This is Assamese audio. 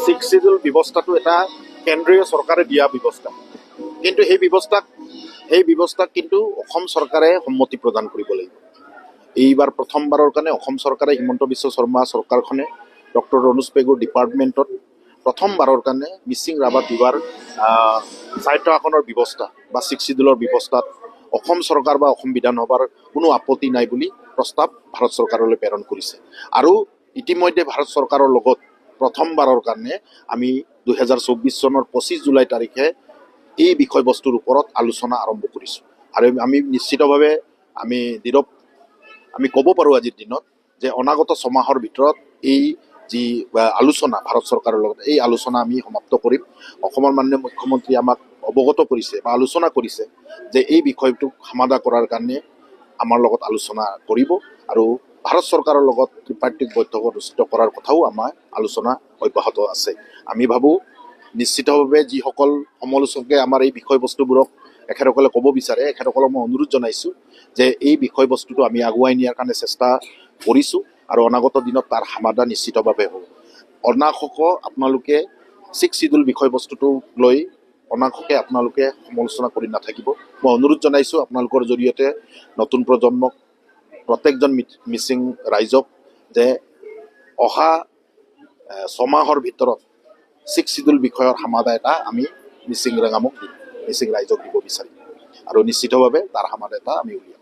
ছিক্স শিডিউল ব্যৱস্থাটো এটা কেন্দ্ৰীয় চৰকাৰে দিয়া ব্যৱস্থা, কিন্তু সেই ব্যৱস্থাক কিন্তু অসম চৰকাৰে সন্মতি প্ৰদান কৰিব লাগিব। এইবাৰ প্ৰথমবাৰৰ কাৰণে অসম চৰকাৰে হিমন্ত বিশ্ব শৰ্মা চৰকাৰখনে ডক্টৰ ৰণোজ পেগুৰ ডিপাৰ্টমেণ্টত প্ৰথমবাৰৰ কাৰণে মিচিং ৰাভা তিৱাৰ স্বায়ত্ত শাসনৰ ব্যৱস্থা বা ছিক্স শিডিউলৰ ব্যৱস্থাত অসম চৰকাৰ বা অসম বিধানসভাৰ কোনো আপত্তি নাই বুলি প্ৰস্তাৱ ভাৰত চৰকাৰলৈ প্ৰেৰণ কৰিছে। আৰু ইতিমধ্যে ভাৰত চৰকাৰৰ লগত প্ৰথমবাৰৰ কাৰণে আমি 2024 চনৰ 25 জুলাই তাৰিখে এই বিষয়বস্তুৰ ওপৰত আলোচনা আৰম্ভ কৰিছোঁ। আৰু আমি নিশ্চিতভাৱে আমি ক'ব পাৰোঁ আজিৰ দিনত যে অনাগত ছমাহৰ ভিতৰত এই যি আলোচনা ভাৰত চৰকাৰৰ লগত এই আলোচনা আমি সমাপ্ত কৰিম। অসমৰ মাননীয় মুখ্যমন্ত্ৰী আমাক অৱগত কৰিছে বা আলোচনা কৰিছে যে এই বিষয়টোক সমাধা কৰাৰ কাৰণে আমাৰ লগত আলোচনা কৰিব আৰু ভাৰত চৰকাৰৰ লগত ত্ৰিপাক্ষিক বৈঠক অনুষ্ঠিত কৰাৰ কথাও আমাৰ আলোচনা অব্যাহত আছে। আমি ভাবোঁ নিশ্চিতভাৱে যিসকল সমালোচকে আমাৰ এই বিষয়বস্তুবোৰক এখেতসকলে ক'ব বিচাৰে, এখেতসকলক মই অনুৰোধ জনাইছোঁ যে এই বিষয়বস্তুটো আমি আগুৱাই নিয়াৰ কাৰণে চেষ্টা কৰিছোঁ আৰু অনাগত দিনত তাৰ সমাধান নিশ্চিতভাৱে হ'ব। অনাহক আপোনালোকে ছিক্স শিডিউল বিষয়বস্তুটোক লৈ অনাহকে আপোনালোকে সমালোচনা কৰি নাথাকিব। মই অনুৰোধ জনাইছোঁ আপোনালোকৰ জৰিয়তে নতুন প্ৰজন্মক প্ৰত্যেকজন মিচিং ৰাইজক যে অহা ছমাহৰ ভিতৰত ছিক্স শিডিউল বিষয়ৰ সমাধান এটা আমি মিচিং ৰাইজক দিব বিচাৰিম আৰু নিশ্চিতভাৱে তাৰ সমাধান এটা আমি উলিয়াম।